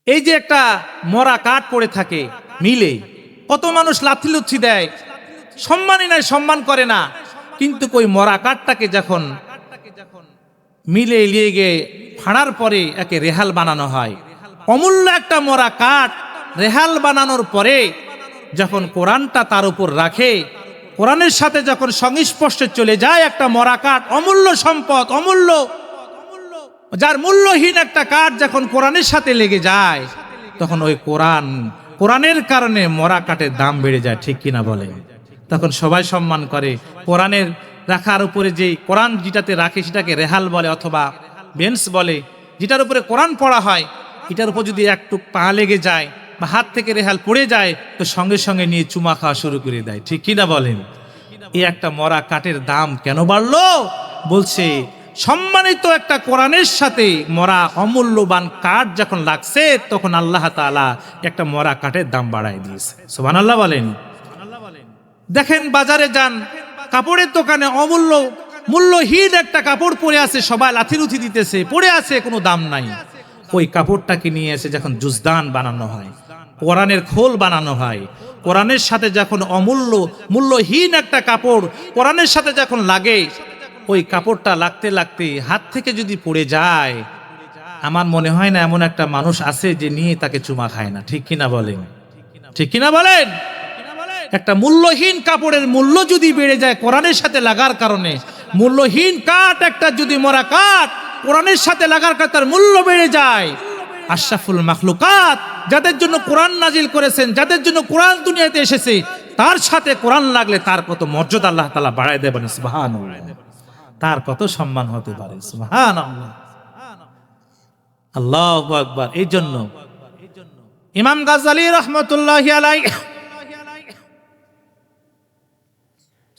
এই যে একটা মরা কাঠ পড়ে থাকে মিলে, কত মানুষ লাথি লুচ্ছি দেয়, সম্মানই নাই, সম্মান করে না। কিন্তু ওই মরা কাঠটাকে যখন মিলে নিয়ে গিয়ে ফাড়ার পরে একে রেহাল বানানো হয়, অমূল্য একটা মরা কাঠ রেহাল বানানোর পরে যখন কোরআনটা তার উপর রাখে, কোরআনের সাথে যখন সংস্পর্শে চলে যায় একটা মরা কাঠ, অমূল্য সম্পদ, অমূল্য, যার মূল্যহীন একটা কাঠ যখন কোরআনের সাথে লেগে যায়, তখন ওই কোরআনের কারণে মরা কাঠের দাম বেড়ে যায়, ঠিক কিনা বলে? তখন সবাই সম্মান করে। কোরআনের রাখার উপরে যে কোরআন যেটাতে রাখে সেটাকে রেহাল বলে অথবা বেঞ্চ বলে, যেটার উপরে কোরআন পড়া হয়, এটার উপর যদি একটু পা লেগে যায় বা হাত থেকে রেহাল পড়ে যায়, তো সঙ্গে সঙ্গে নিয়ে চুমা খাওয়া শুরু করে দেয়, ঠিক কিনা বলেন? এই একটা মরা কাঠের দাম কেন বাড়লো? বলছে সম্মানিত একটা কোরআনের সাথে মরা অমূল্যবান কাঠ যখন লাগছে, তখন আল্লাহ তাআলা একটা মরা কাঠের দাম বাড়ায় দিয়েছে। সুবহানাল্লাহ বলেন। দেখেন বাজারে যান, কাপড়ের দোকানে মূল্যহীন একটা কাপড় পরে আছে, সবাই লাথিরুথি দিতেছে, পরে আছে, কোনো দাম নাই। ওই কাপড়টাকে নিয়ে এসে যখন জুজদান বানানো হয়, কোরআনের খোল বানানো হয়, কোরআনের সাথে যখন মূল্যহীন একটা কাপড় কোরআনের সাথে যখন লাগে, ওই কাপড়টা লাগতে লাগতে হাত থেকে যদি পড়ে যায়, আমার মনে হয় না এমন একটা মানুষ আছে যে নিয়ে তাকে চুমা খায় না, ঠিক কিনা বলেন? ঠিক কিনা বলেন? একটা মূল্যহীন কাপড়ের মূল্য যদি বেড়ে যায় কোরআনের সাথে লাগার কারণে, মূল্যহীন কাঠ একটা যদি মরা কাঠ কোরআনের সাথে লাগার কারণে তার মূল্য বেড়ে যায়, আশরাফুল মাখলুকাত যাদের জন্য কোরআন নাজিল করেছেন, যাদের জন্য কোরআন দুনিয়াতে এসেছে, তার সাথে কোরআন লাগলে তার কত মর্যাদা আল্লাহ তাআলা বাড়ায় দেবেন, সুবহানাল্লাহ। তার কত সম্মান হতে পারে, সুবহানাল্লাহ, আল্লাহু আকবার। এই জন্য ইমাম গাজ্জালী রাহমাতুল্লাহি আলাইহি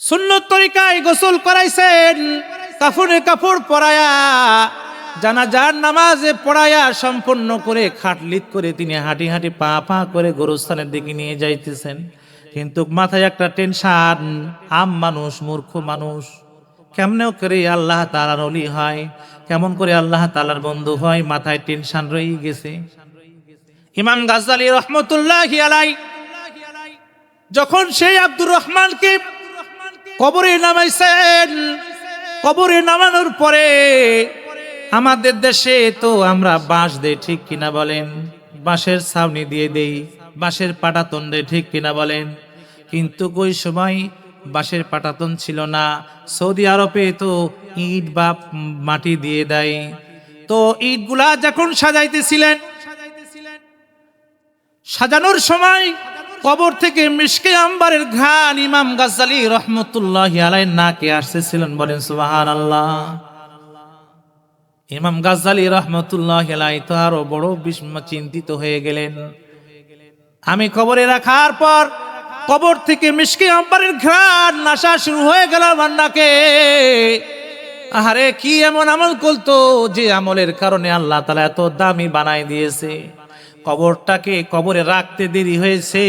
সুন্নত তরিকায় গোসল করাইছেন, কাফনে কাপড় পরায়া, জানাজার নামাজে পড়ায়া সম্পূর্ণ করে খাটলিত করে তিনি হাঁটি হাঁটি পা পা করে গোরস্থানের দিকে নিয়ে যাইতেছেন। কিন্তু মাথায় একটা টেনশন, আম মানুষ, মূর্খ মানুষ, কেমনে করে আল্লাহ তাআলার ওলি হয়, কেমন করে আল্লাহ তাআলার বন্ধু হয়, মাথায় টেনশন রয়ে গেছে। ইমাম গাজ্জালী রাহমাতুল্লাহি আলাইহি যখন সেই আব্দুর রহমানকে কবরে নামাইছেন, কবরে নামানোর পরে আমাদের দেশে তো আমরা বাঁশ দেই, ঠিক কিনা বলেন? বাঁশের ছাউনি দিয়ে দেই, বাঁশের পাটাতন দেই, ঠিক কিনা বলেন? কিন্তু ওই সময় বাঁশের পাটাতন ছিল না, সৌদি আরবে তো ইট বা মাটি দিয়ে দেয়। তো ইটগুলা যখন সাজাইতেছিলেন, সাজানোর সময় কবর থেকে মিশকে আম্বারের ঘ্রাণ ইমাম গাজ্জালী রাহমাতুল্লাহি আলাইহির নাকে আসতেছিলেন, বলেন সুবহানাল্লাহ। ইমাম গাজ্জালী রাহমাতুল্লাহি আলাইহি তো আরো বড় চিন্তিত হয়ে গেলেন। আমি কবরে রাখার পর কবর থেকে মিশকে আম্বারের ঘ্রাণ আসা শুরু হয়ে গেল আমার নাকে। আহারে, কি এমন আমল করতো যে আমলের কারণে আল্লাহ তাআলা এত দামি বানাই দিয়েছে। কবরটাকে কবরে রাখতে দেরি হয়েছে,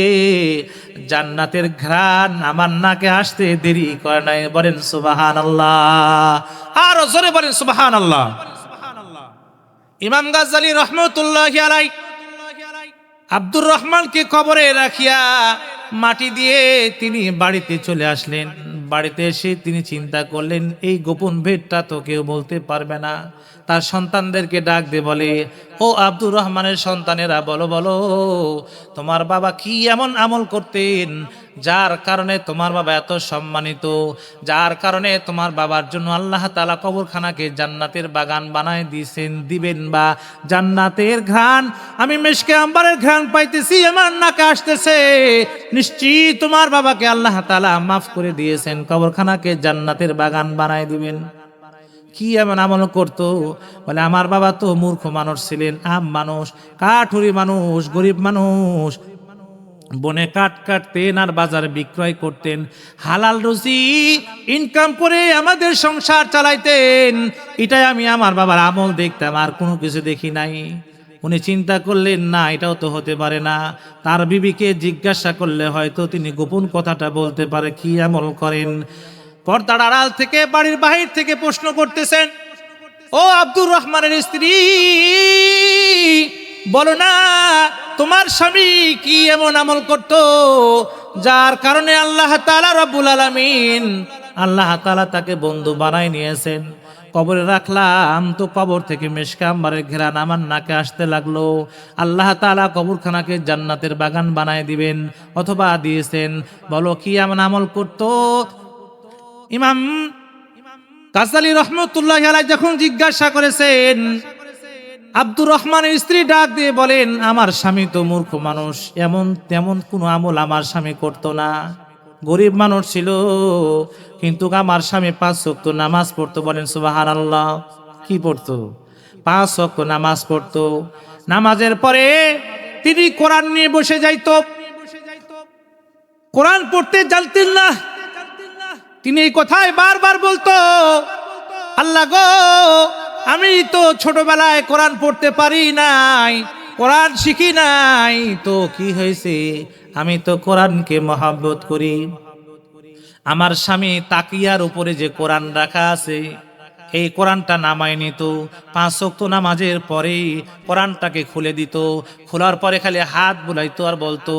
জান্নাতের ঘ্রাণ আমার নাকে আসতে দেরি করে নাই, বলেন সুবহানাল্লাহ। আর জোরে বলেন সুবহানাল্লাহ। ইমাম গাজ্জালী রাহমাতুল্লাহি আলাইহি আব্দুর রহমানকে কবরে রাখিয়া মাটি দিয়ে তিনি বাড়িতে চলে আসলেন। বাড়িতে এসে তিনি চিন্তা করলেন, এই গোপন ভেদটা তো কেউ বলতে পারবে না। তার সন্তানদেরকে ডাক দিয়ে বলে, ও আব্দুর রহমানের সন্তানেরা, বলো বলো, তোমার বাবা কি এমন আমল করতেন যার কারণে তোমার বাবা এত সম্মানিত, যার কারণে তোমার বাবার জন্য আল্লাহ তাআলা কবরখানাকে জান্নাতের বাগান বানায় দিবেন, বা জান্নাতের ঘ্রাণ, আমি মিশকে আম্বারের ঘ্রাণ পাইতেছি, আমার নাকে আসতেছে, নিশ্চয়ই তোমার বাবাকে আল্লাহ তাআলা মাফ করে দিয়েছেন, কবরখানাকে জান্নাতের বাগান বানায় দিবেন। কি এমন আমল করতো? বলে, আমার বাবা তো মূর্খ মানুষ ছিলেন, আম মানুষ, কাঠুরি মানুষ, গরিব মানুষ, বনে কাঠ কাটতেন আর বাজারে বিক্রয় করতেন, হালাল রুজি ইনকাম করে আমাদের সংসার চালাইতেন। এটাই আমি আমার বাবার আমল দেখতাম, আর কোনো কিছু দেখি নাই। উনি চিন্তা করলেন, না, এটাও তো হতে পারে না। তার বিবিকে জিজ্ঞাসা করলে হয়তো তিনি গোপন কথাটা বলতে পারে, কি আমল করেন। পর্দার আড়াল থেকে, বাড়ির বাহির থেকে প্রশ্ন করতেছেন, ও আব্দুর রহমানের স্ত্রী, বলো না তোমার স্বামী কি এমন আমল করত যার কারণে আল্লাহ তাআলা রব্বুল আলামিন আল্লাহ তাআলা তাকে বন্ধু বানায় নিয়েছেন। কবরে রাখলাম তো কবর থেকে মিশকে আম্বারের ঘেরান আমার নাকে আসতে লাগলো। আল্লাহ তাআলা কবরখানাকে জান্নাতের বাগান বানায় দিবেন অথবা দিয়েছেন। বলো কি এমন আমল করত? ইমাম গাজ্জালী রাহমাতুল্লাহি আলাইহি যখন জিজ্ঞাসা করেছেন, আব্দুর রহমানের স্ত্রী ডাক দিয়ে বলেন, আমার স্বামী তো মূর্খ মানুষ, এমন তেমন কোনো আমল আমার স্বামী করত না। গরিব মানুষ ছিল, কিন্তু আমার স্বামী 5 ওয়াক্ত নামাজ পড়তো। বলেন সুবহানাল্লাহ। কি পড়তো? 5 ওয়াক্ত নামাজ পড়তো। নামাজের পরে তিনি কোরআন নিয়ে বসে যাইতো। কোরআন পড়তে জানতেন না। তিনি এই কথাই বারবার বলতো, আল্লাহ গো, আমি তো ছোটবেলায় কোরআন পড়তে পারি নাই, কোরআন শিখি নাই, তো কি হয়েছে? আমি তো কোরআনকে মহব্বত করি। আমার স্বামী তাকিয়ার উপরে যে কোরআন রাখা আছে, এই কোরআনটা নামায় নিত। 5 ওয়াক্ত নামাজের পরে কোরআনটাকে খুলে দিত। খোলার পরে খালি হাত বুলাইতো আর বলতো,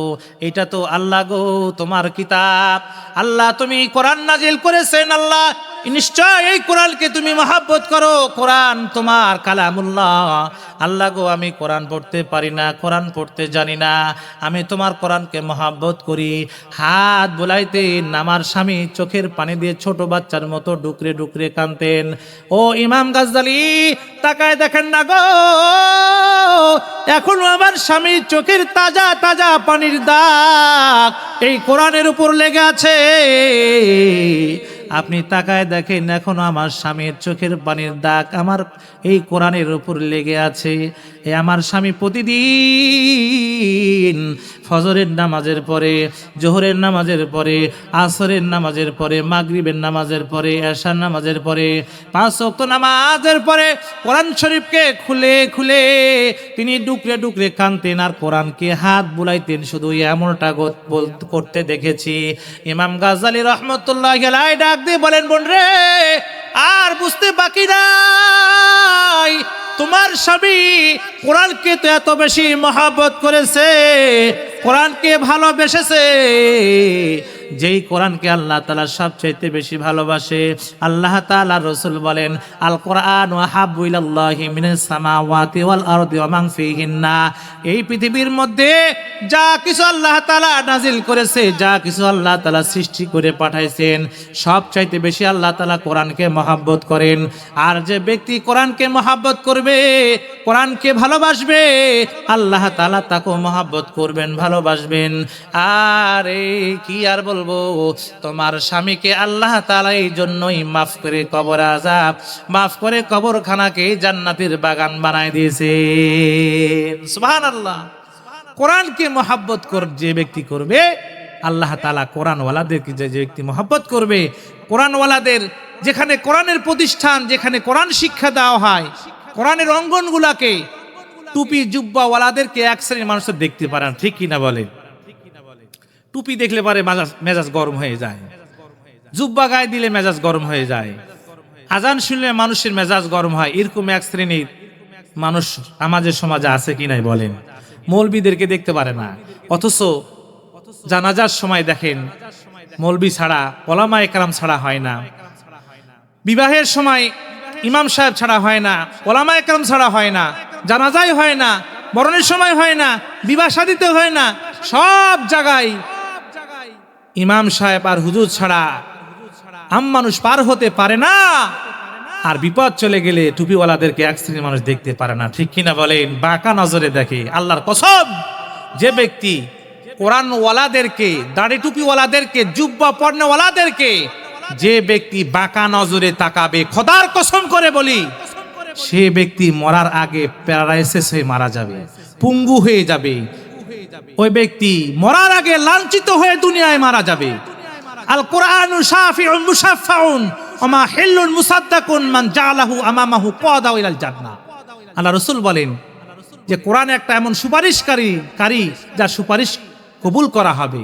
এটা তো আল্লাহ গো তোমার কিতাব, আল্লাহ তুমি কোরআন নাজিল করেছেন, আল্লাহ নিশ্চয় এই কোরআনকে তুমি মহব্বত করো, কোরআন তোমার কালামুল্লাহ। আল্লাহ গো, আমি কোরআন পড়তে পারি না, কোরআন পড়তে জানি না, আমি তোমার কোরআনকে মহব্বত করি। হাত বুলাইতেন। আমার স্বামী চোখের পানি দিয়ে ছোট বাচ্চার মতো ডুকরে ডুকরে কাঁদতেন। ও ইমাম গাজ্জালী, তাকায় দেখেন না গো, এখনো আমার স্বামীর চোখের তাজা তাজা পানির দাগ এই কোরআনের উপর লেগে আছে। আপনি তাকায় দেখেন, এখনো আমার স্বামীর চোখের পানির দাগ আমার এই কোরআনের উপর লেগে আছে। আমার স্বামী প্রতিদিন ফজরের নামাজের পরে, জোহরের নামাজের পরে, আসরের নামাজের পরে, মাগরিবের নামাজের পরে, এশার নামাজের পরে, 5 ওয়াক্ত নামাজের পরে কোরআন শরীফকে খুলে খুলে তিনি ডুকরে ডুকরে কাঁদতেন আর কোরআনকে হাত বুলাইতেন। শুধু এমনটা করতে দেখেছি। ইমাম গাজ্জালী রাহমাতুল্লাহি আলাইহি ডাক দিয়ে বলেন, বোন রে, আর বুঝতে বাকি নাই, তোমার স্বামী কোরআনকে তো এত বেশি মহব্বত করেছে, কোরআনকে ভালোবেসেছে, যেই কোরআনকে আল্লাহ তাআলা সবচাইতে বেশি ভালোবাসে। আল্লাহ তাআলা রাসূল বলেন, আল কোরআন আহাব্বু ইলাল্লাহি মিনাস সামাওয়াতি ওয়াল আরদি ওয়া মান ফিহিন্না। এই পৃথিবীর মধ্যে যা কিছু আল্লাহ তাআলা নাজিল করেছে, যা কিছু আল্লাহ তাআলা সৃষ্টি করে পাঠাইছেন, সবচাইতে বেশি আল্লাহ তাআলা কোরআনকে মহব্বত করেন। আর যে ব্যক্তি কোরআনকে মহব্বত করবে, কোরআনকে ভালোবাসবে, আল্লাহ তাআলা তাকে মহব্বত করবেন, ভালোবাসবেন। আর কি আর বলবো, তোমার স্বামীকে আল্লাহ তাআলা এই জন্যই মাফ করে কবর আযাব, মাফ করে কবরখানাকে জান্নাতের বাগান বানায় দিয়েছেন। সুবহানাল্লাহ। কোরআনকে মহব্বত যে ব্যক্তি করবে, আল্লাহ তাআলা কোরআনওয়ালাদেরকে যে ব্যক্তি মহব্বত করবে, কোরআনওয়ালাদের যেখানে কোরআনের প্রতিষ্ঠান, যেখানে কোরআন শিক্ষা দেওয়া হয়, কোরআনের অঙ্গনগুলাকে, টুপি জুব্বাওয়ালাদেরকে এক শ্রেণীর মানুষের দেখতে পারেন, ঠিক কিনা বলে? টুপি দেখলে পারে মেজাজ গরম হয়ে যায়, জুব্বা গায়ে দিলে মেজাজ গরম হয়ে যায়, আজান শুনলে মানুষের মেজাজ গরম হয়। এরকম এক শ্রেণীর মানুষ আমাদের সমাজে আছে কি নাই বলেন? মৌলবীদেরকে দেখতে পারে না, অথচ জানাজার সময় দেখেন মৌলবী ছাড়া, ওলামায়ে কেরাম ছাড়া হয় না। বিবাহের সময় ইমাম সাহেব ছাড়া হয় না, ওলামায়ে কেরাম ছাড়া হয় না, জানাজাই হয় না, মরণের সময় হয় না, বিবাহ শাদীতে হয় না, সব জায়গায় ইমাম সাহেব আর হুজুর ছাড়া আম মানুষ পার হতে পারে না। আর বিপদ চলে গেলে টুপিওয়ালাদেরকে এক শ্রেণীর মানুষ দেখতে পারে না, ঠিক কিনা বলেন? বাঁকা নজরে দেখে। আল্লাহর কসম, যে ব্যক্তি কোরআনওয়ালাদেরকে, দাড়ি টুপিওয়ালাদেরকে, জুব্বা পরনেওয়ালাদেরকে যে ব্যক্তি বাঁকা নজরে তাকাবে, খোদার কসম করে বলি, সে ব্যক্তি মরার আগে প্যারালাইসিস হয়ে মারা যাবে, পঙ্গু হয়ে যাবে। ওই ব্যক্তি মরার আগে লাঞ্ছিত হয়ে দুনিয়ায় মারা যাবে। আল কোরআনু শাফিউন মুশাফফাউন ওয়া মা হিল্লুন মুসাদ্দাকুন মান জাআলাহু আমামাহু কাদা ইলাল জান্নাহ। আল্লাহ রাসূল বলেন যে কোরআন একটা এমন সুপারিশকারী যার সুপারিশ কবুল করা হবে,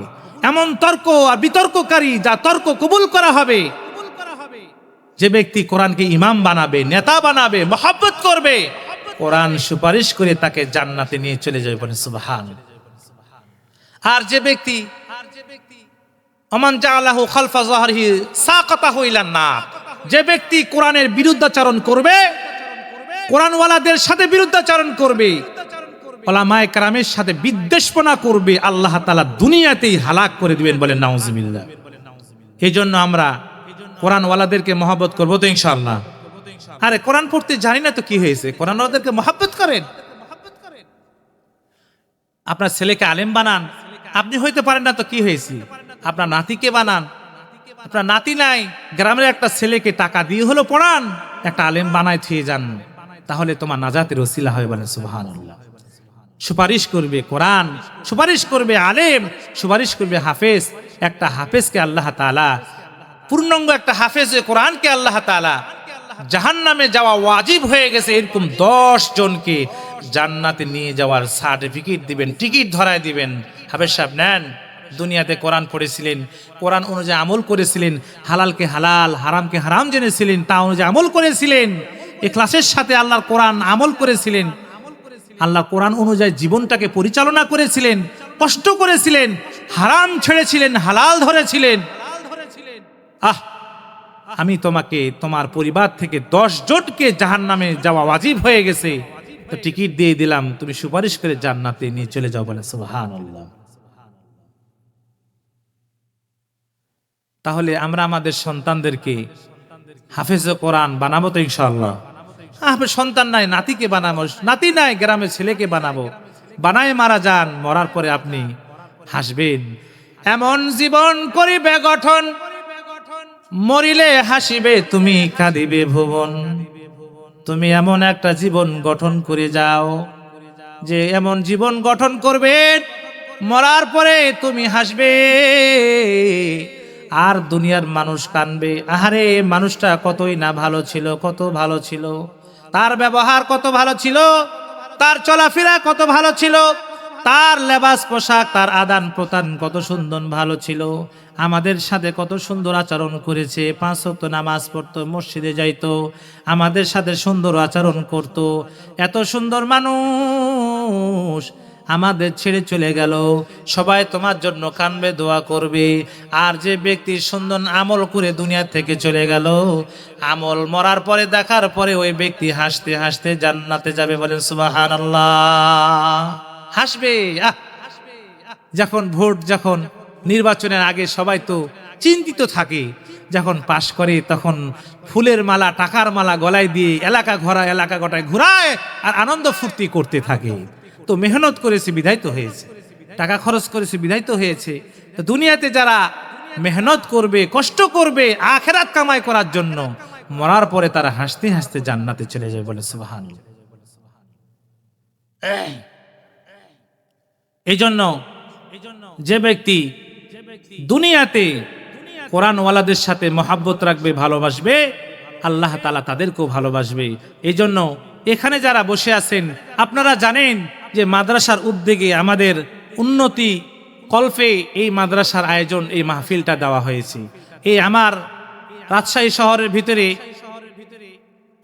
এমন তর্ক আর বিতর্ককারী যা তর্ক কবুল করা হবে। যে ব্যক্তি কোরআনকে ইমাম বানাবে, নেতা বানাবে, মহব্বত করবে, কোরআন সুপারিশ করে তাকে জান্নাতে নিয়ে চলে যাবে, বলেন সুবহানাল্লাহ। আর যে ব্যক্তি ওমান জাআলাহু খালফা যাহরিহি সাকাতাহু ইলান নার, যে ব্যক্তি কোরআনের বিরুদ্ধাচরণ করবে, কোরআনওয়ালাদের সাথে বিরুদ্ধাচরণ করবে, উলামায়ে কেরামের সাথে বিদ্বেষপনা করবে, আল্লাহ তাআলা দুনিয়াতেই হালাক করে দিবেন, বলেন নাউজুবিল্লাহ। এই জন্য আমরা কোরআনওয়ালাদেরকে মহব্বত করবো তো ইনশাআল্লাহ। আরে কোরআন পড়তে জানি না তো কি হয়েছে, কোরআনওয়ালাদেরকে মহব্বত করেন। আপনার ছেলেকে আলেম বানান, আপনি হইতে পারেন না তো কি হয়েছে, আপনার নাতিকে বানান। আপনার নাতি নাই, গ্রামের একটা ছেলেকে টাকা দিয়ে হলো পড়ান, একটা আলেম বানায় থিয়ে যান, তাহলে তোমার নাজাতের ওসিলা হবে, বলেন সুবহানাল্লাহ। সুপারিশ করবে কোরআন, সুপারিশ করবে আলেম, সুপারিশ করবে হাফেজ। একটা হাফেজকে আল্লাহ তাআলা, পূর্ণাঙ্গ একটা হাফেজে কোরআনকে আল্লাহ তাআলা জাহান্নামে যাওয়া ওয়াজিব হয়ে গেছে, এরকম 10 জনকে জান্নাতে নিয়ে যাওয়ার সার্টিফিকেট দিবেন, টিকিট ধরায় দিবেন। হাফেজ সাহেব নেন, দুনিয়াতে কোরআন পড়েছিলেন, কোরআন অনুযায়ী আমল করেছিলেন, হালালকে হালাল হারামকে হারাম জেনেছিলেন, তা অনুযায়ী আমল করেছিলেন, ইখলাসের সাথে আল্লাহর কোরআন আমল করেছিলেন, আল্লাহ কোরআন অনুযায়ী জীবনটাকে পরিচালনা করেছিলেন, কষ্ট করেছিলেন, হারাম ছেড়েছিলেন, হালাল ধরেছিলেন। আমি তোমাকে তোমার পরিবার থেকে 10 জনকে জাহান্নামে যাওয়া ওয়াজিব হয়ে গেছে, তো টিকিট দিয়ে দিলাম, তুমি সুপারিশ করে জান্নাতে নিয়ে চলে যাও, বলে সুবহানাল্লাহ। তাহলে আমরা আমাদের সন্তানদেরকে হাফেজে কোরআন বানাবো তো ইনশাআল্লাহ। সন্তান নাই, নাতিকে বানাবো, নাতি নাই, গ্রামের ছেলেকে বানাবো, বানায় মারা যান, মরার পরে আপনি হাসবেন। এমন জীবন করিবে গঠন, মরিলে হাসিবে তুমি, কাঁদিবে ভুবন। তুমি এমন একটা জীবন গঠন করে যাও, যে এমন জীবন গঠন করবে, মরার পরে তুমি হাসবে আর দুনিয়ার মানুষ কানবে। আহারে মানুষটা কতই না ভালো ছিল, কত ভালো ছিল, তার ব্যবহার কত ভালো ছিল, তার চলাফেরা কত ভালো ছিল, তার লেবাস পোশাক, তার আদান প্রদান কত সুন্দর ভালো ছিল, আমাদের সাথে কত সুন্দর আচরণ করেছে, 5 ওয়াক্ত নামাজ পড়তো, মসজিদে যাইতো, আমাদের সাথে সুন্দর আচরণ করত। এত সুন্দর মানুষ আমাদের ছেড়ে চলে গেল, সবাই তোমার জন্য কানবে, দোয়া করবে। আর যে ব্যক্তি সুন্দর আমল করে দুনিয়া থেকে চলে গেল, আমল মরার পরে দেখার পরে ওই ব্যক্তি হাসতে হাসতে জান্নাতে যাবে, বলেন সুবহানাল্লাহ। হাসবে। যখন ভোট, যখন নির্বাচনের আগে সবাই তো চিন্তিত থাকে, যখন পাশ করে তখন ফুলের মালা, টাকার মালা গলায় দিয়ে এলাকা গোটায় ঘুরায় আর আনন্দ ফুর্তি করতে থাকে। তো মেহনত করেছে বিধায় তো হয়েছে, টাকা খরচ করেছে বিধায় তো হয়েছে। তো দুনিয়াতে যারা মেহনত করবে, কষ্ট করবে আখিরাত কামাই করার জন্য, মরার পরে তারা হাসতে হাসতে জান্নাতে চলে যাবে, বলে সুবহানাল্লাহ। এই জন্য যে ব্যক্তি দুনিয়াতে কোরআনওয়ালাদের সাথে মহাব্বত রাখবে, ভালোবাসবে, আল্লাহ তাআলা তাদেরকেও ভালোবাসবে। এই জন্য এখানে যারা বসে আছেন, আপনারা জানেন যে মাদ্রাসার উদ্যোগে আমাদের উন্নতি কল্পে এই মাদ্রাসার আয়োজন, এই মাহফিলটা দেওয়া হয়েছে। এই আমার রাজশাহী শহরের ভিতরে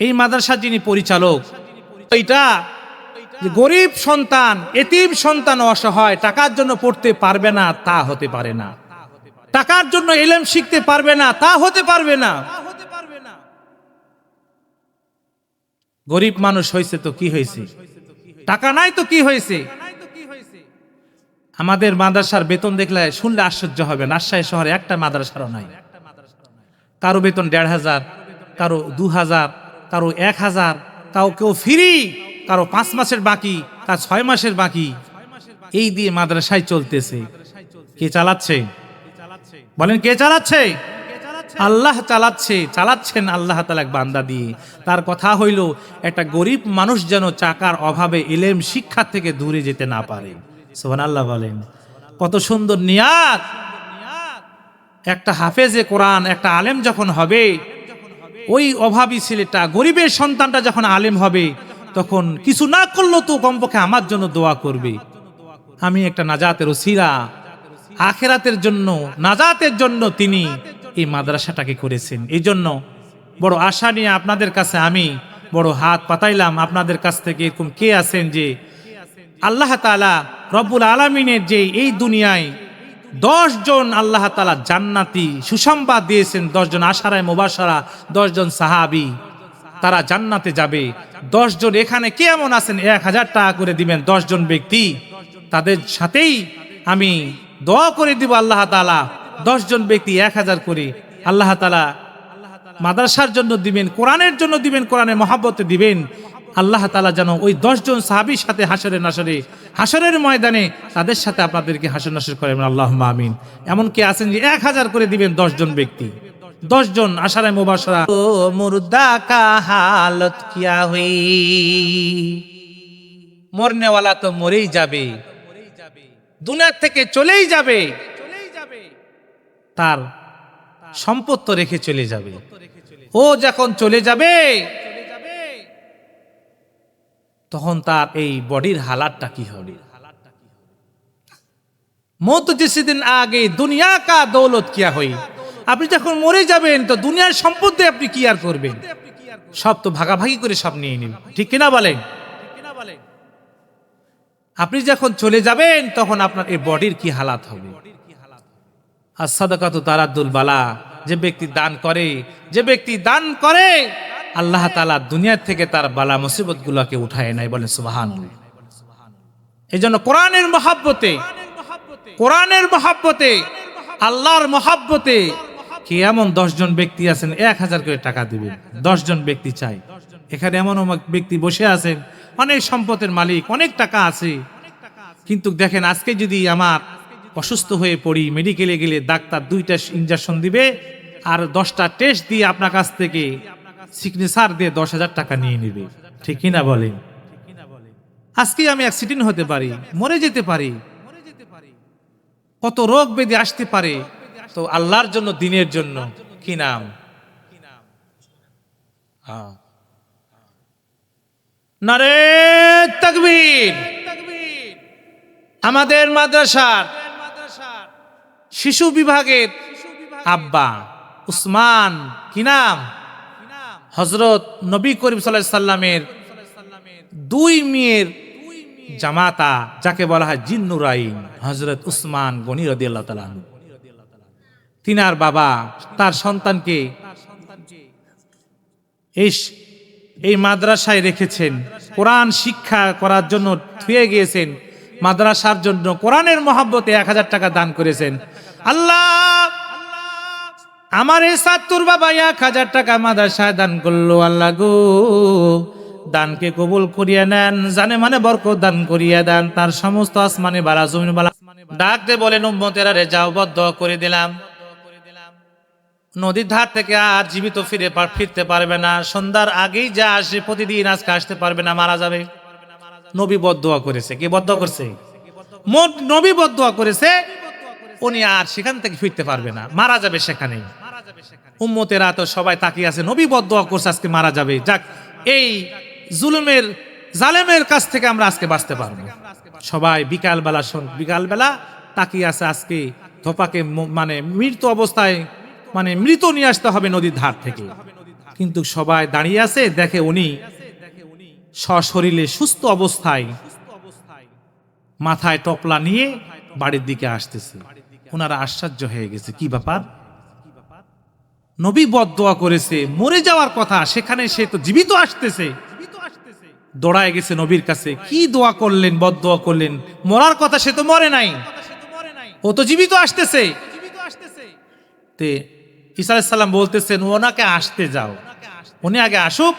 এই মাদ্রাসার যিনি পরিচালক, এইটা গরিব সন্তান, এতিম সন্তান, অসহায়, টাকার জন্য পড়তে পারবে না তা হতে পারে না, টাকার জন্য ইলম শিখতে পারবে না তা হতে পারবে না। গরিব মানুষ হয়েছে তো কি হয়েছে, টাকা নাই তো কি হয়েছে। আমাদের মাদ্রাসার বেতন দেখলে শুনলে আশ্চর্য হবে, রাজশাহী শহরে একটা মাদ্রাসারও নাই। কারো বেতন 1,500, কারো 2,000, কারো 1,000, কেউ ফ্রি, কারো 5 মাসের বাকি, কার 6 মাসের বাকি, এই দিয়ে মাদ্রাসায় চলতেছে। কে চালাচ্ছে বলেন? কে চালাচ্ছে? আল্লাহ চালাচ্ছে, চালাচ্ছেন আল্লাহ তাআলা বান্দা দিয়ে। তার কথা হইল একটা গরিব মানুষ যেন টাকার অভাবে ইলম শিক্ষা থেকে দূরে যেতে না পারে। সুবহানাল্লাহ বলেন। কত সুন্দর নিয়াত। একটা হাফেজে কোরআন, একটা আলেম যখন হবে, ওই অভাবী ছেলেটা, গরিবের সন্তানটা যখন আলেম হবে, তখন কিছু না করলেও তো কমপক্ষে আমার জন্য দোয়া করবে। আমি একটা নাজাতের ওসিলা, আখিরাতের জন্য, নাজাতের জন্য তিনি এই মাদ্রাসাটাকে করেছেন। এই জন্য বড় আশা নিয়ে আপনাদের কাছে আমি বড় হাত পাতাইলাম আপনাদের কাছ থেকে। এরকম কে আছেন যে আল্লাহ তাআলা রব্বুল আলামিনের যে এই দুনিয়ায় 10 জন আল্লাহ তাআলা জান্নাতি সুসংবাদ দিয়েছেন, 10 জন আশারায়ে মুবাশশারা, 10 জন সাহাবী তারা জান্নাতে যাবে। 10 জন এখানে কে এমন আছেন 1000 টাকা করে দিবেন 10 জন ব্যক্তি, তাদের সাথেই আমি দোয়া করে দিব আল্লাহ তাআলা 10 জন ব্যক্তি 1000 করে আল্লাহ তাআলা মাদ্রাসার জন্য দিবেন, কোরআনের জন্য দিবেন, কোরআনের মহব্বতে দিবেন। আল্লাহ তাআলা যেন ওই 10 জন সাহাবীর সাথে হাসরের ময়দানে তাদের সাথে আপনাদেরকে হাসর নাসর করেন, আল্লাহুম্মা আমিন। এমন কি আছেন যে 1000 করে দিবেন 10 জন ব্যক্তি, 10 জন আশারায়ে মুবাশশারা। ও মুর্দা কা হালত কিয়া হুই, মরনে ওয়ালা তো মরেই যাবে, দুনিয়া থেকে চলেই যাবে, তার সম্পদ তো রেখে চলে যাবে। ও যখন চলে যাবে তখন তার এই বডির হালাতটা কি হবে? মौत जिस दिन आगे दुनिया का दौलत क्या हुई, আপনি যখন মরে যাবেন তো দুনিয়ার সম্পদ দিয়ে আপনি কি আর করবেন? সব তো ভাগাভাগি করে সব নিয়ে নিন, ঠিক কিনা বলেন? আপনি যখন চলে যাবেন তখন আপনার এই বডির কি হালাত হবে? আর সাদাকাতু তারাদ্দুল বালা, যে ব্যক্তি দান করে আল্লাহ তাআলা দুনিয়া থেকে তার বালা মুসিবত গুলোকে উঠায় নেয়, বলেন সুবহানাল্লাহ। এই জন্য কোরআনের মহব্বতে আল্লাহর মহব্বতে কি এমন 10 জন ব্যক্তি আছেন 1000 করে টাকা দিবেন, 10 জন ব্যক্তি চাই। এখানে এমন ব্যক্তি বসে আছেন অনেক সম্পদের মালিক, অনেক টাকা আছে, কিন্তু দেখেন আজকে যদি আমার অসুস্থ হয়ে পড়ি, মেডিকেলে গেলে ডাক্তার 2টা ইনজেকশন দিবে আর 10টা টেস্ট দিয়ে আপনার কাছ থেকে সিগনেচার দিয়ে 10,000 টাকা নিয়ে নেবে, ঠিক কিনা বলেন? আজকে আমি অ্যাক্সিডেন্ট হতে পারি, মরে যেতে পারি, কত রোগ ব্যাধি আসতে পারে, তো আল্লাহর জন্য দিনের জন্য কি নাম নারে তাকবীর। আমাদের মাদ্রাসার শিশু বিভাগের আব্বা উসমান কি নাম, হযরত নবী করিম সাল্লাল্লাহু আলাইহি সাল্লামের 2 মেয়ের জামাতা, যাকে বলা হয় জিন্নুরাইন, হযরত উসমান গনি রাদিয়াল্লাহু তাআলা আনহু, তিনার বাবা তার সন্তানকে এই মাদ্রাসায় রেখেছেন, কোরআন শিক্ষা করার জন্য থুয়ে গিয়েছেন, মাদ্রাসার জন্য কোরআনের মহব্বতে 1000 টাকা দান করেছেন। আল্লাহ আমার এই ছাত্রর বাবা 1000 টাকা মাদ্রাসায় দান করলো, আল্লাহ গো দানকে কবুল করিয়া নেন, জানে মানে বরকত দান করিয়া দেন, তার সমস্ত আসমানে বালা জমিনে বালা। ডাক দে বলেন উম্মতেরা রে যাও, বদ্ধ করে দিলাম, নদীর ধার থেকে আর জীবিত ফিরতে পারবে না, সন্ধ্যার আগেই যা আসে প্রতিদিন আজকে আসতে পারবে না, মারা যাবে। নবী বদদুয়া করেছে, কে বদদুয়া করছে? নবী বদদুয়া করেছে, উনি আর সেখান থেকে ফিরতে পারবে না, মারা যাবে সেখানে। উম্মতেরা তো সবাই তাকিয়ে আছে, নবী বদদুয়া করছে আজকে মারা যাবে, যাক এই জালেমের কাছ থেকে আমরা আজকে বাঁচতে পারবো। সবাই বিকালবেলা তাকিয়ে আছে, আজকে ধোপাকে মানে মৃত অবস্থায় মানে মৃত নিয়ে আসতে হবে নদীর ধার থেকে, কিন্তু সবাই দাঁড়িয়ে আছে, দেখে উনি সশরীরে সুস্থ অবস্থায় মাথায় টপলা নিয়ে বাড়ির দিকে আসতেছে। ওনারা আশ্চর্য হয়ে গেছে, কি ব্যাপার? নবী বদদুয়া করেছে, মরে যাওয়ার কথা, সেখানে সে তো জীবিত আসতেছে। দৌড়ায় গেছে নবীর কাছে, কি দোয়া করলেন, বদদুয়া করলেন? মরার কথা, সে তো মরে নাই, ও তো জীবিত আসতেছে। তে ঈসা আলাইহিস সালাম বলতেছেন ওনাকে আসতে যাও, উনি আগে আসুক,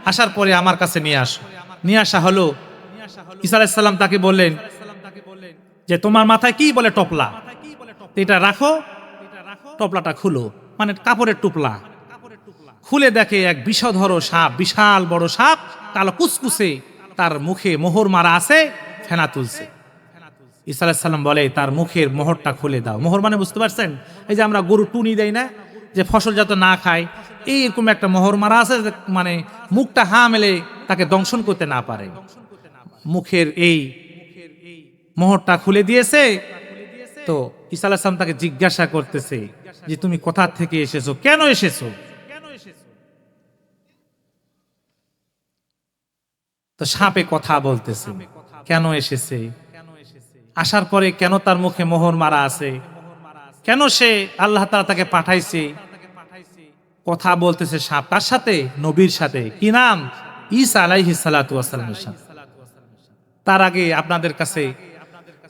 আসার পরে আমার কাছে নিয়ে আসো। নিয়ে আসা হলো। ঈসা আলাইহিস সালাম তাকে বললেন যে তোমার মাথায় কি বলে টপলা, এটা রাখো, টপলাটা খুলো, মানে কাপড়ের টুপলা খুলে দেখে এক বিষধর সাপ, বিশাল বড় সাপ, কালো কুচকুচে, তার মুখে মোহর মারা আছে, ফেনা তুলছে। ঈসা আলাইহিস সালাম বলে তার মুখের মোহরটা খুলে দাও। মোহর মানে বুঝতে পারছেন, এই যে আমরা গরু টুনি দেই না, যে ফসল যাতে না খায়, এইরকম একটা মোহর মারা আছে, মানে মুখটা হা মেলে তাকে দংশন করতে না পারে। মুখের এই মোহরটা খুলে দিয়েছে। তো ঈসা আলাইহিস সালাম তাকে জিজ্ঞাসা করতেছে যে তুমি কোথা থেকে এসেছো, কেন এসেছো? তো সাপে কথা বলতেছে, কেন এসেছে, আসার পরে কেন তার মুখে মোহর মারা আছে, কেন সে আল্লাহ তাআলা তাকে পাঠাইছে। কথা বলতেছে সাপ কার সাথে? নবীর সাথে। কি নাম? ঈসা আলাইহিস সালাতু ওয়াস সালামের সাথে। তার আগে আপনাদের কাছে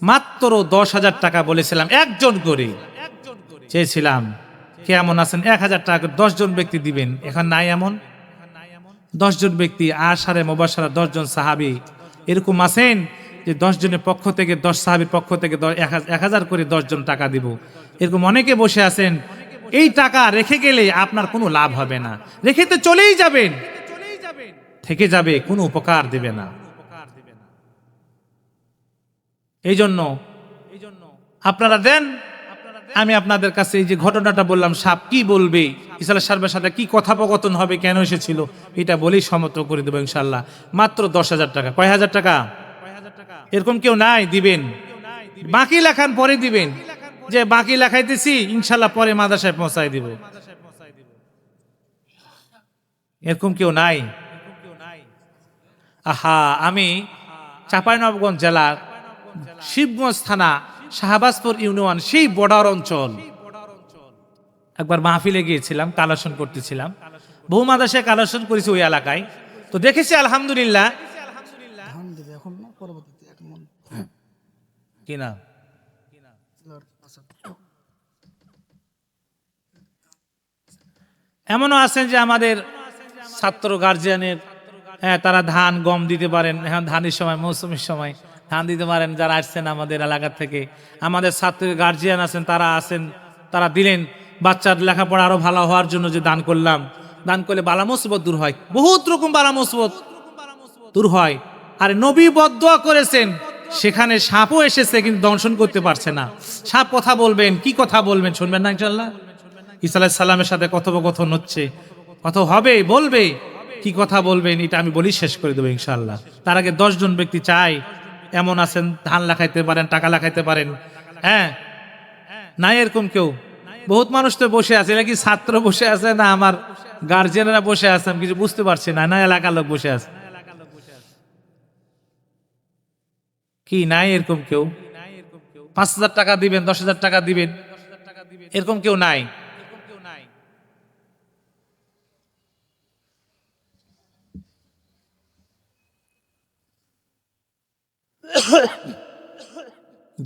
মাত্র 10,000 টাকা বলেছিলাম, একজন করে চেয়েছিলাম। কেমন আছেন? 1,000 টাকা 10 জন ব্যক্তি দিবেন। এখন নাই এমন 10 জন ব্যক্তি, আশারে মুবাশশারা 10 জন সাহাবী এরকম আছেন যে 10 জনের পক্ষ থেকে, 10 সাহাবীর পক্ষ থেকে 1,000 করে 10 জন টাকা দিব। এরকম অনেকে বসে আছেন। এই টাকা রেখে গেলে আপনার কোনো লাভ হবে না, রেখে তো চলেই যাবেন, থেকে যাবে, কোনো উপকার দিবে না। এই জন্য আপনারা দেন। আমি আপনাদের কাছে এই যে ঘটনাটা বললাম, সাপ কি বলবে, ঈসা আলাইহিস সালামের সাথে কি কথোপকথন হবে, কেন এসেছিল, এটা বলেই সমর্থন করে দেবো ইনশাআল্লাহ। মাত্র 10,000 টাকা। কয় হাজার টাকা? এরকম কেউ নাই? দিবেন। বাকি লেখান পরে দিবেন, যে বাকি লেখাইতেছি ইনশাআল্লাহ পরে মাদ্রাসায় পৌঁছায় দিব। এরকম কেউ নাই? আহা, আমি চাঁপাইনবাবগঞ্জ জেলার শিবগঞ্জ থানা শাহবাজপুর ইউনিয়ন, সেই বর্ডার অঞ্চল, একবার মাহফিলে গিয়েছিলাম, কালেকশন করতেছিলাম। বহু মাদ্রাসায় কালেকশন করেছি ওই এলাকায়। তো দেখেছি আলহামদুলিল্লাহ। কি না এমনও আছেন যে আমাদের ছাত্র গার্জিয়ানের, হ্যাঁ, তারা ধান গম দিতে পারেন। এখন ধানের সময়, মৌসুমের সময় ধান দিতে পারেন। যারা আসছেন আমাদের এলাকা থেকে, আমাদের ছাত্রের গার্জিয়ান আছেন, তারা আছেন, তারা দিলেন। বাচ্চার লেখাপড়া আরো ভালো হওয়ার জন্য যে দান করলাম, দান করলে বালা মুসিবত দূর হয়, বহুত রকম বালা মুসিবত দূর হয়। আর নবী বদদুয়া করেছেন, সেখানে সাপও এসেছে কিন্তু দংশন করতে পারছে না। সাপ কথা বলবেন, কি কথা বলবেন শুনবেন না ইনশাআল্লাহ। ঈসা আলাইহিস সালামের সাথে কথোপকথন হচ্ছে, কথা হবে, বলবে, কি কথা বলবেন এটা আমি বলি শেষ করে দেবো ইনশাআল্লাহ। তার আগে 10 জন ব্যক্তি চাই, এমন আছেন ধান লাগাইতে পারেন, টাকা লাগাইতে পারেন। হ্যাঁ, নাই এরকম কেউ? বহুত মানুষ তো বসে আছে, এটা কি ছাত্র বসে আছে না আমার গার্জিয়ানরা বসে আছে, আমি কিছু বুঝতে পারছি না। না এলাকার লোক বসে আছে? কি নাই এরকম কেউ? 5,000 টাকা দিবেন, 10,000 টাকা দিবেন, এরকম কেউ নাই?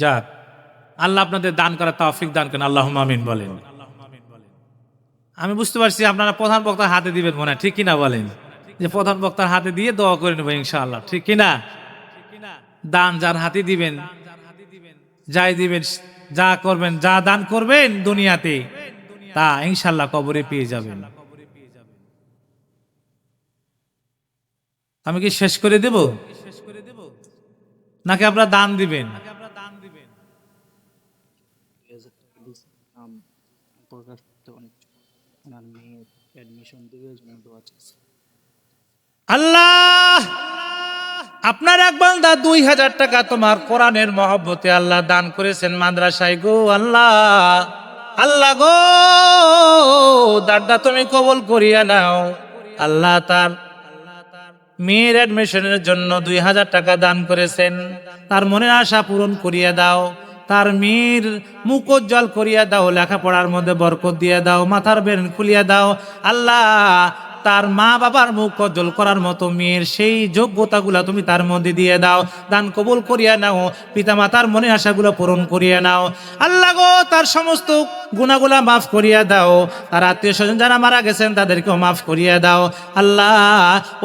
যাক, আল্লাহ আপনাদের দান করা তৌফিক দান করেন, আল্লাহুম্মা আমিন বলেন। আমি বুঝতে পারছি আপনারা প্রধান বক্তার হাতে দিবেন মনে হয়, ঠিক কিনা বলেন? যে প্রধান বক্তার হাতে দিয়ে দোয়া করে নেবো ইনশাআল্লাহ, ঠিক কিনা? দান যার হাতে দিবেন, যাই দিবেন, যা করবেন, যা দান করবেন দুনিয়াতে, তা ইনশাআল্লাহ কবরে পেয়ে যাবেন। আমি কি শেষ করে দেব নাকি আপনারা দান দিবেন? আল্লাহ, আপনার এক বান্দা 2,000 টাকা তোমার কোরআনের মহব্বতে আল্লাহ দান করেছেন মাদ্রাসায় গো আল্লাহ। আল্লাহ গো, দাদা তুমি কবুল করিয়া নাও আল্লাহ। তার মেয়ের অ্যাডমিশনের জন্য 2,000 টাকা দান করেছেন, তার মনের আশা পূরণ করিয়া দাও, তার মেয়ের মুখ উজ্জ্বল করিয়া দাও, লেখাপড়ার মধ্যে বরকত দিয়ে দাও, মাথার ব্রেন খুলিয়া দাও আল্লাহ। তার মা বাবার মুখ উজ্জ্বল করার মতো মেয়ের সেই যোগ্যতাগুলা তুমি তার মধ্যে দিয়ে দাও, দান কবুল করিয়া নাও, পিতা মাতার মনের আশাগুলো পূরণ করিয়া নাও আল্লাহ গো। তার সমস্ত গুনাহগুলা মাফ করিয়া দাও, তার আত্মীয় স্বজন যারা মারা গেছেন তাদেরকেও মাফ করিয়া দাও আল্লাহ।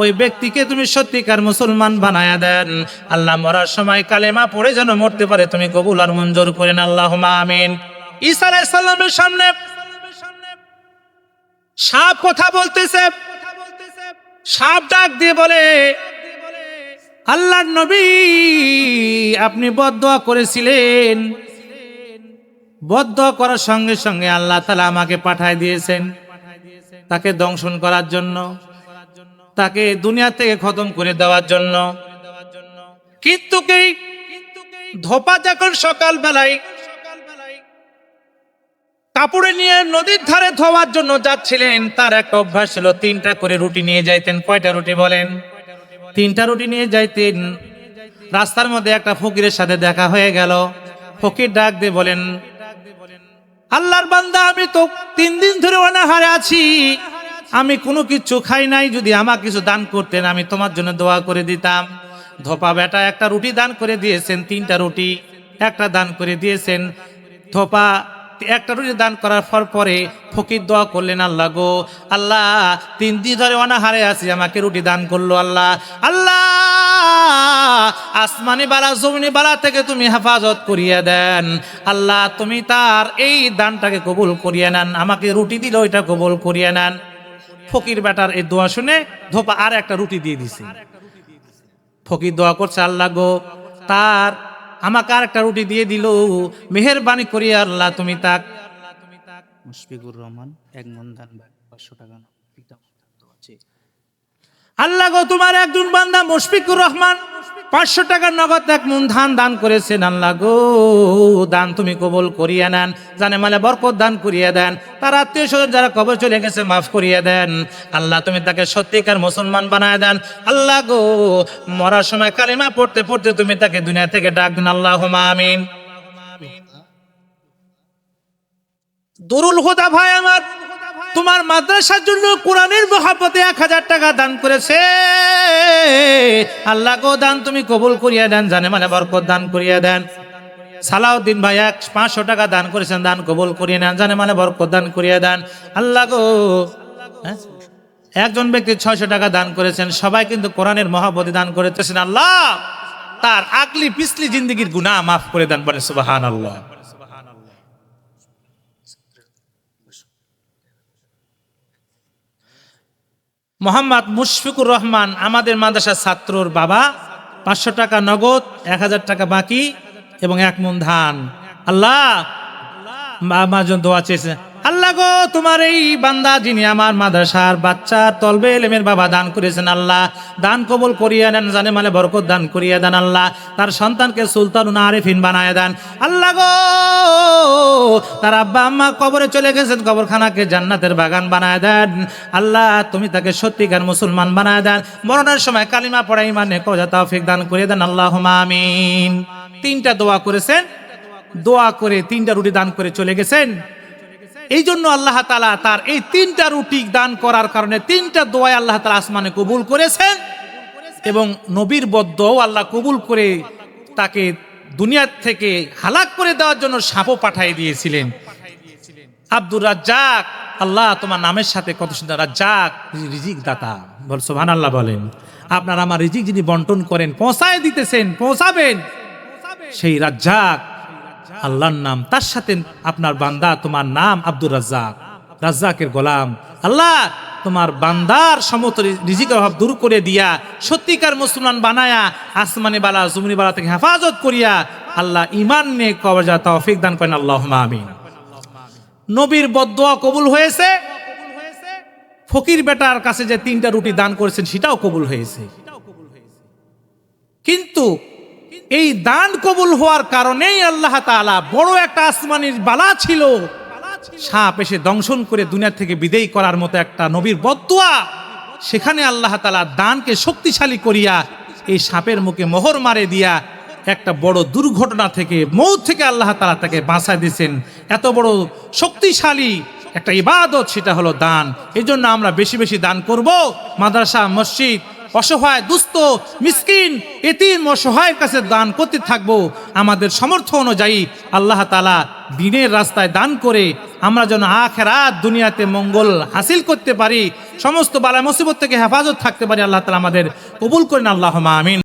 ওই ব্যক্তিকে তুমি সত্যিকার মুসলমান বানায়া দেন আল্লাহ। মরার সময় কালেমা পড়ে যেন মরতে পারে, তুমি কবুল আর মঞ্জুর করেন, আল্লাহুম্মা আমিন। ঈসা আলাইহিস সালামের সামনে সাপ কথা বলতেছে, সাপ ডাক দিয়ে বলে, আল্লাহর নবী আপনি বদদুয়া করেছিলেন, বদদুয়া করার সঙ্গে সঙ্গে আল্লাহ তাআলা আমাকে পাঠায় দিয়েছেন তাকে দংশন করার জন্য, তাকে দুনিয়া থেকে খতম করে দেওয়ার জন্য। কিন্তু কি ধোপা যখন সকাল বেলায় কাপড়ে নিয়ে নদীর ধারে ধোয়ার জন্য যাচ্ছিলেন, তার একটা অভ্যাস ছিল 3টা করে রুটি নিয়ে যাইতেন। কয়টা রুটি বলেন? 3টা রুটি নিয়ে যাইতেন। রাস্তার মধ্যে একটা ফকিরের সাথে দেখা হয়ে গেল। ফকির ডাক দিয়ে বলেন, আল্লাহর বান্দা, আমি তো 3 দিন ধরে অনাহারে আছি, আমি কোনো কিছু খাই নাই, যদি আমাকে কিছু দান করতেন আমি তোমার জন্য দোয়া করে দিতাম। ধোপা বেটা একটা রুটি দান করে দিয়েছেন, 3টা রুটি একটা দান করে দিয়েছেন। ধোপা একটা রুটি দান করার পরে ফকির দোয়া করলেন, আল্লাহ গো আল্লাহ, 3 দিন ধরে অনাহারে আছি, আমাকে রুটি দান করলো আল্লাহ। আল্লাহ, আসমানি বালা জমিনি বালা থেকে তুমি হেফাজত করিয়ে দেন আল্লাহ, তুমি তার এই দানটাকে কবুল করিয়ে নেন, আমাকে রুটি দিল ওইটা কবুল করিয়ে নেন। ফকির বেটার এই দোয়া শুনে ধোপা আর একটা রুটি দিয়ে দিছে। ফকির দোয়া করছে, আল্লাহ গো, তার আমাকে আর একটা রুটি দিয়ে দিল, মেহেরবানি করিয়া আল্লাহ তুমি তাক। মুশফিকুর রহমান 1 মন ধান 500 টাকা। আল্লাহ গো, তোমার একজন বান্দা মুশফিকুর রহমান 500 টাকার নগদ 1 মন ধান দান করেছেন। আল্লাহ গো, দান তুমি কবুল করিয়া নেন, জানে মালে বরকত দান করিয়া দেন, তার আত্মীয় স্বজন যারা কবর চলে গেছে মাফ করিয়া দেন আল্লাহ, তুমি তাকে সত্যিকার মুসলমান বানায় দেন। আল্লাহ গো, মরার সময় কালিমা পড়তে পড়তে তুমি তাকে দুনিয়া থেকে ডাক দেন, আল্লাহুম্মা আমিন। দুরুল হুদা ভাই আমার, তোমার মাদ্রাসার জন্য কোরআনের মহব্বতে 1000 টাকা দান করেছে। আল্লাহ গো, দান তুমি কবুল করিয়া দেন, জানে মানে বরকত দান করিয়া দেন। সালাউদ্দিন ভাই 500 টাকা দান করেছেন, দান কবুল করিয়া নেন, জানে মানে বরকত দান করিয়া দেন। আল্লাহ গো, একজন ব্যক্তি 600 টাকা দান করেছেন, সবাই কিন্তু কোরআনের মহব্বতে দান করেছেন। আল্লাহ, তার আগলি পিছলি জিন্দেগির গুনাহ মাফ করে দেন, বলে সুবহানাল্লাহ। মোহাম্মদ মুশফিকুর রহমান আমাদের মাদ্রাসার ছাত্রর বাবা, 500 টাকা নগদ, 1000 টাকা বাকি এবং 1 মণ ধান। আল্লাহ, আমার জন্য দোয়া চেয়েছে। আল্লাহ গো, তোমার এই বান্দা যিনি আমার মাদ্রাসার বাচ্চার তলবে এলেমের বাবা দান করেছেন, আল্লাহ দান কবুল করিয়া নেন, জানে মানে বরকত দান করিয়া দেন। আল্লাহ, তার সন্তানকে সুলতানুন আরিফিন বানায় দেন। আল্লাহ গো, তার আব্বা আম্মা কবরে চলে গেছেন, কবরখানাকে জান্নাতের বাগান বানায় দেন। আল্লাহ, তুমি তাকে সত্যিকার মুসলমান বানায় দেন, মরণের সময় কালিমা পড়া ইমানে কওয়া তৌফিক দান করিয়ে দেন, আল্লাহুম্মা আমিন। 3টা দোয়া করেছেন, দোয়া করে 3টা রুটি দান করে চলে গেছেন। এই জন্য আল্লাহ তাআলা তার এই 3টা রুটি দান করার কারণে 3টা দোয়া আল্লাহ তাআলা আসমানে কবুল করেছেন এবং নবীর বদদোয়া আল্লাহ কবুল করে তাকে দুনিয়া থেকে হালাক করে দেওয়ার জন্য সাপও পাঠিয়ে দিয়েছিলেন। আব্দুর রাজ্জাক, আল্লাহ তোমার নামের সাথে কত সুন্দর, রাজ্জাক রিজিক দাতা, বল সুবহানাল্লাহ বলেন। আপনারা আমার রিজিক যিনি বন্টন করেন, পৌঁছায় দিতেছেন, পৌঁছাবেন, সেই রাজ্জাক আল্লাহর নাম, তার সাথে আপনার বান্দা, তোমার নাম আব্দুর রাজ্জাক, রাজ্জাকের গোলাম। আল্লাহ, তোমার বান্দার সমস্ত রিজিকের অভাব দূর করে দিয়া সত্যিকার মুসলমান বানায়া আসমানি বালা জমিনি বালা থেকে হেফাজত করিয়া আল্লাহ ঈমান নিয়ে কবর যাওয়ার তৌফিক দান করেন, আল্লাহুম্মা আমিন। নবীর বদদোয়া কবুল হয়েছে, ফকির বেটার কাছে যে 3টা রুটি দান করেছেন সেটাও কবুল হয়েছে। কিন্তু এই দান কবুল হওয়ার কারণেই আল্লাহ তাআলা বড় একটা আসমানির বালা ছিল, সাপ এসে দংশন করে দুনিয়া থেকে বিদায় করার মতো একটা নবীর বদদোয়া, সেখানে আল্লাহ তাআলা দানকে শক্তিশালী করিয়া এই সাপের মুখে মোহর মারে দিয়া একটা বড় দুর্ঘটনা থেকে, মৌত থেকে আল্লাহ তাআলা তাকে বাঁচায় দিয়েছেন। এত বড় শক্তিশালী একটা ইবাদত, সেটা হলো দান। এই জন্য আমরা বেশি বেশি দান করব। মাদ্রাসা, মসজিদ, অসহায়, দুস্থ, মিসকিন, এতিম, অসহায়ের কাছে দান করতে থাকবো। আমাদের সামর্থ্য অনুযায়ী আল্লাহ তাআলা দ্বীনের রাস্তায় দান করে আমরা যেন আখিরাত দুনিয়াতে মঙ্গল হাসিল করতে পারি, সমস্ত বালা মুসিবত থেকে হেফাজত থাকতে পারি। আল্লাহ তাআলা আমাদের কবুল করেন, আল্লাহুম্মা আমিন।